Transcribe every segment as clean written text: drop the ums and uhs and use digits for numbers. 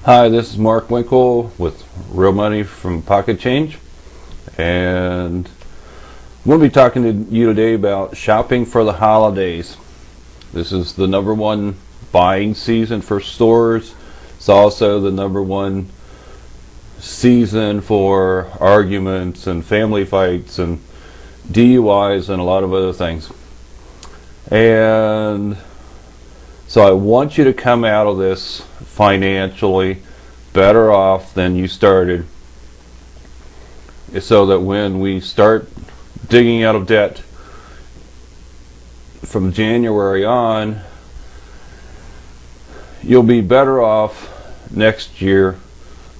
Hi, this is Mark Winkle with Real Money from Pocket Change, and I'm going to be talking to you today about shopping for the holidays. This is the number one buying season for stores. It's also the number one season for arguments and family fights and DUIs and a lot of other things. And so I want you to come out of this financially better off than you started, so that when we start digging out of debt from January on, you'll be better off next year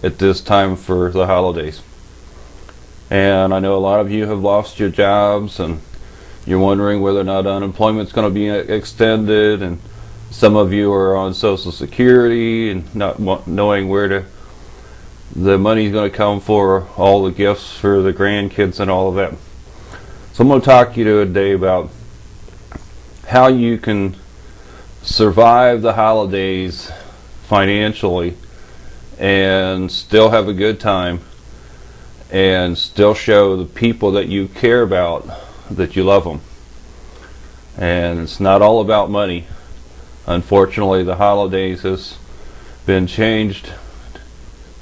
at this time for the holidays. And I know a lot of you have lost your jobs and you're wondering whether or not unemployment's going to be extended, and some of you are on Social Security and not knowing where the money's going to come for all the gifts for the grandkids and all of that. So I'm going to talk to you today about how you can survive the holidays financially and still have a good time and still show the people that you care about that you love them. And it's not all about money. Unfortunately, the holidays has been changed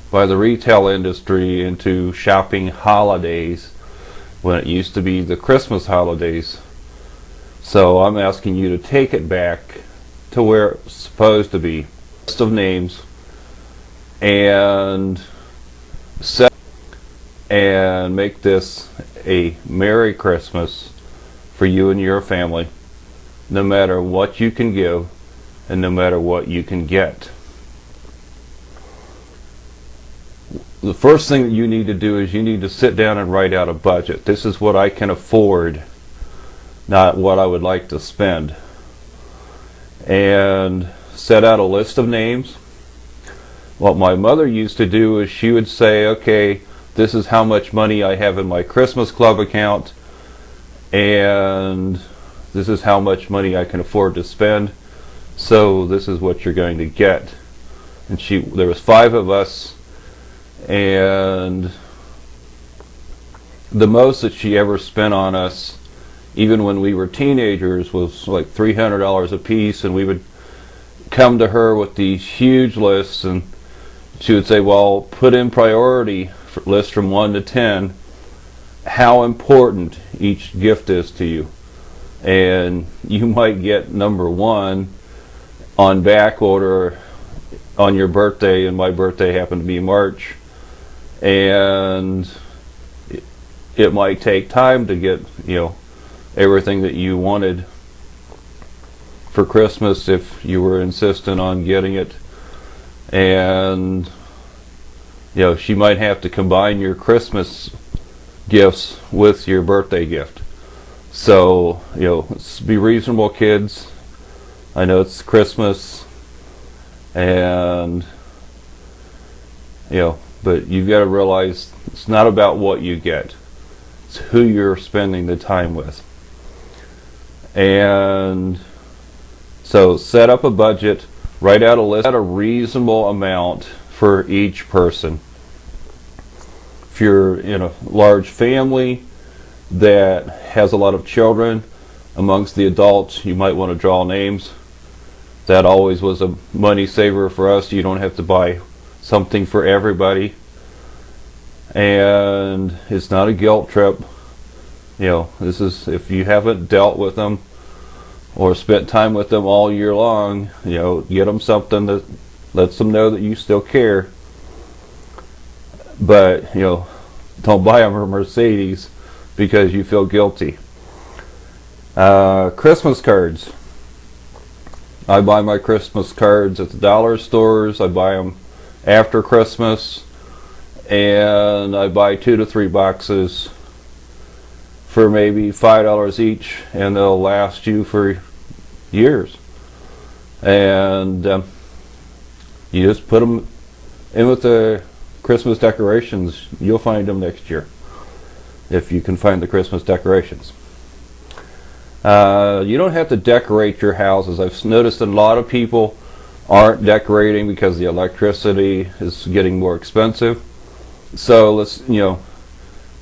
by the retail industry into shopping holidays when it used to be the Christmas holidays. So I'm asking you to take it back to where it's supposed to be. List of names and set and make this a Merry Christmas for you and your family, no matter what you can give and no matter what you can get. The first thing that you need to do is you need to sit down and write out a budget. This is what I can afford, not what I would like to spend. And set out a list of names. What my mother used to do is she would say, okay, this is how much money I have in my Christmas club account, and this is how much money I can afford to spend, so this is what you're going to get. And there was 5 of us, and the most that she ever spent on us, even when we were teenagers, was like $300 a piece. And we would come to her with these huge lists, and she would say, well, put in priority list from 1 to 10 how important each gift is to you, and you might get number 1 on back order on your birthday, and my birthday happened to be March, and it might take time to get everything that you wanted for Christmas if you were insistent on getting it. And she might have to combine your Christmas gifts with your birthday gift. So let's be reasonable, kids. I know it's Christmas, and but you've got to realize it's not about what you get, it's who you're spending the time with. And so set up a budget, write out a list at a reasonable amount for each person. If you're in a large family that has a lot of children, amongst the adults you might want to draw names. That always was a money saver for us. You don't have to buy something for everybody, and it's not a guilt trip. This is, if you haven't dealt with them or spent time with them all year long, get them something that lets them know that you still care. But don't buy them a Mercedes because you feel guilty. Christmas cards. I buy my Christmas cards at the dollar stores. I buy them after Christmas, and I buy 2 to 3 boxes for maybe $5 each, and they'll last you for years. And you just put them in with the Christmas decorations. You'll find them next year if you can find the Christmas decorations. You don't have to decorate your houses. I've noticed that a lot of people aren't decorating because the electricity is getting more expensive. So let's,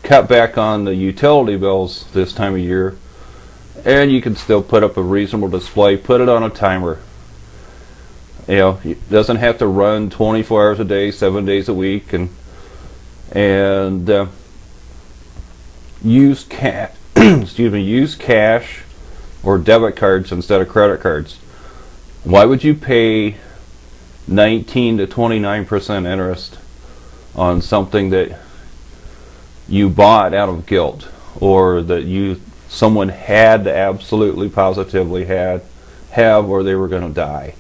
cut back on the utility bills this time of year, and you can still put up a reasonable display. Put it on a timer. It doesn't have to run 24 hours a day, 7 days a week, and use cash. Excuse me. Use cash or debit cards instead of credit cards. Why would you pay 19 to 29% interest on something that you bought out of guilt, or that someone had to absolutely positively have, or they were going to die?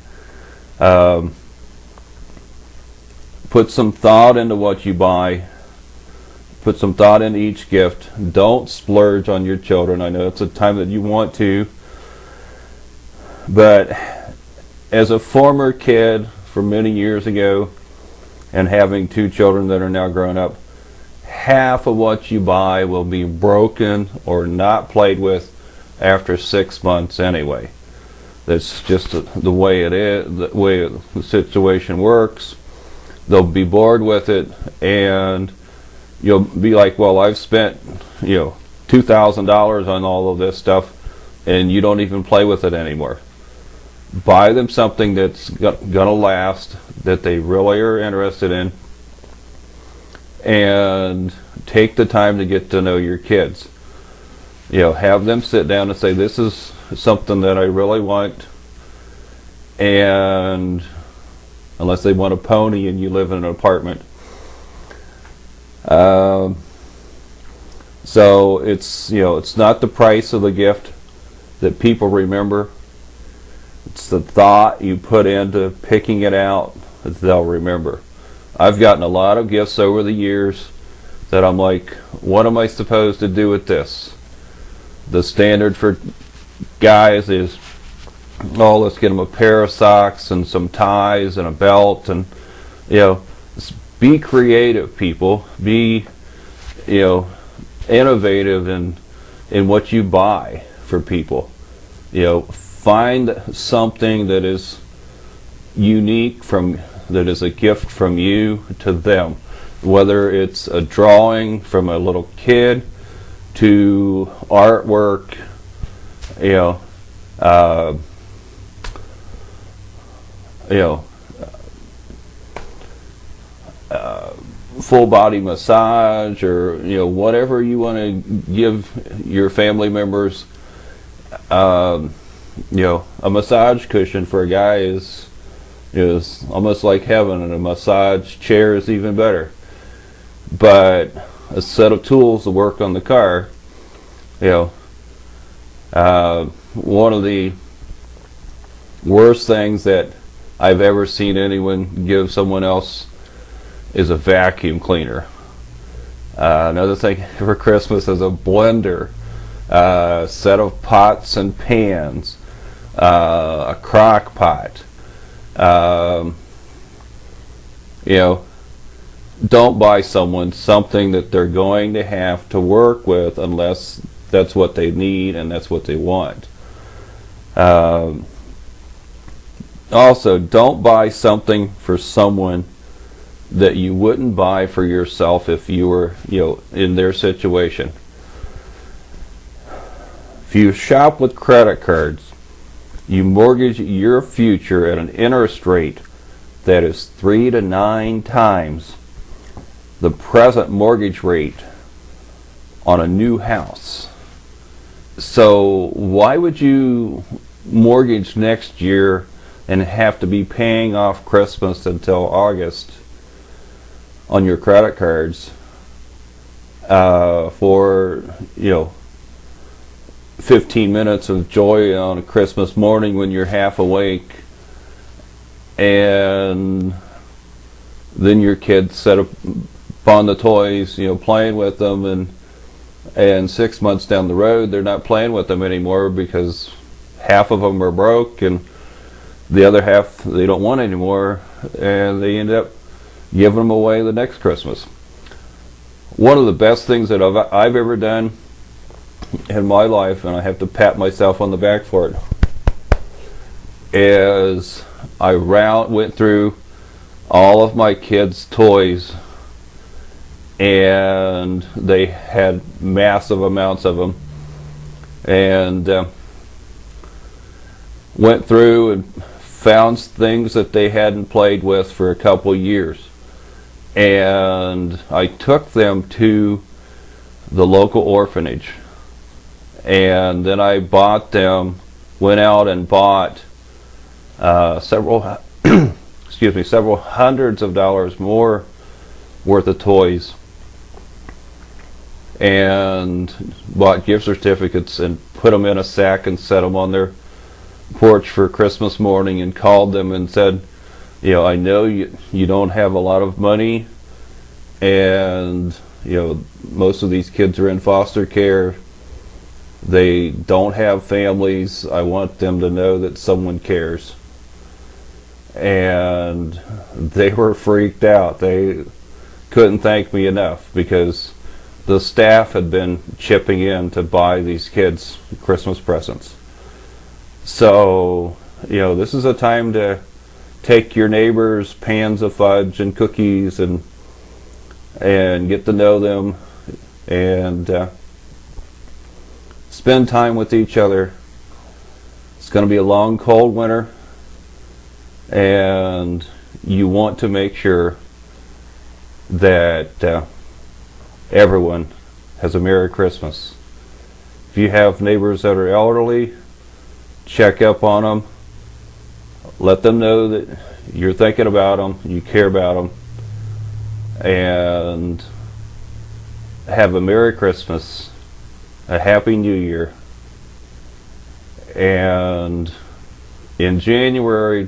Put some thought into what you buy. Put some thought into each gift. Don't splurge on your children. I know it's a time that you want to, but as a former kid from many years ago, and having 2 children that are now grown up, half of what you buy will be broken or not played with after 6 months anyway. That's just the way it is, the way the situation works. They'll be bored with it, and you'll be like, well, I've spent $2,000 on all of this stuff, and you don't even play with it anymore. Buy them something that's gonna last, that they really are interested in, and take the time to get to know your kids. Have them sit down and say, this is something that I really want, and unless they want a pony and you live in an apartment. So it's not the price of the gift that people remember. It's the thought you put into picking it out that they'll remember. I've gotten a lot of gifts over the years that I'm like, what am I supposed to do with this? The standard for guys is, oh, let's get them a pair of socks and some ties and a belt, and be creative, people. Be innovative in what you buy for people. Find something that is unique, that is a gift from you to them, whether it's a drawing from a little kid to artwork, full body massage, or whatever you want to give your family members. A massage cushion for a guy is almost like heaven, and a massage chair is even better. But a set of tools to work on the car, one of the worst things that I've ever seen anyone give someone else is a vacuum cleaner. Another thing for Christmas is a blender, a set of pots and pans, a crock pot. Don't buy someone something that they're going to have to work with unless that's what they need and that's what they want. Also, don't buy something for someone that you wouldn't buy for yourself if you were, in their situation. If you shop with credit cards, you mortgage your future at an interest rate that is 3 to 9 times the present mortgage rate on a new house. So why would you mortgage next year and have to be paying off Christmas until August on your credit cards for 15 minutes of joy on a Christmas morning when you're half awake, and then your kids set up on the toys, playing with them, and 6 months down the road they're not playing with them anymore because half of them are broke and the other half they don't want anymore, and they end up giving them away the next Christmas. One of the best things that I've ever done in my life, and I have to pat myself on the back for it, is I went through all of my kids' toys, and they had massive amounts of them, and went through and found things that they hadn't played with for a couple years, and I took them to the local orphanage, and then I went out and bought several several hundreds of dollars more worth of toys, and bought gift certificates and put them in a sack and set them on their porch for Christmas morning, and called them and said, I know you don't have a lot of money, and most of these kids are in foster care. They don't have families. I want them to know that someone cares. And they were freaked out. They couldn't thank me enough, because the staff had been chipping in to buy these kids Christmas presents. So, this is a time to take your neighbors' pans of fudge and cookies and get to know them, and spend time with each other. It's going to be a long, cold winter, and you want to make sure that everyone has a Merry Christmas. If you have neighbors that are elderly, check up on them. Let them know that you're thinking about them, you care about them, and have a Merry Christmas, a Happy New Year. And in January,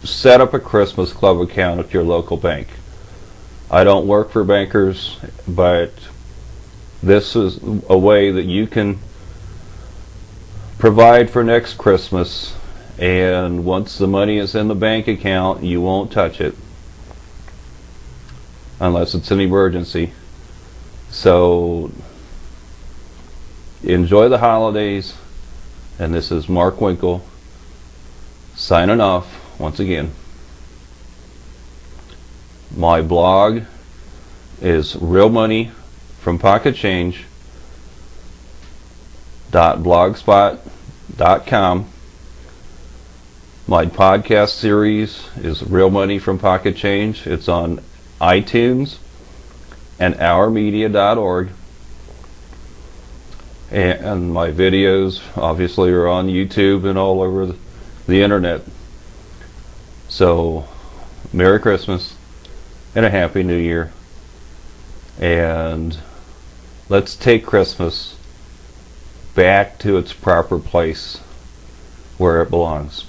set up a Christmas Club account at your local bank. I don't work for bankers, but this is a way that you can provide for next Christmas, and once the money is in the bank account, you won't touch it unless it's an emergency. So enjoy the holidays, and this is Mark Winkle signing off once again. My blog is realmoneyfromppocketchange.blogspot.com. My podcast series is Real Money from Pocket Change. It's on iTunes and ourmedia.org. And my videos obviously are on YouTube and all over the internet. So, Merry Christmas and a Happy New Year. And let's take Christmas back to its proper place where it belongs.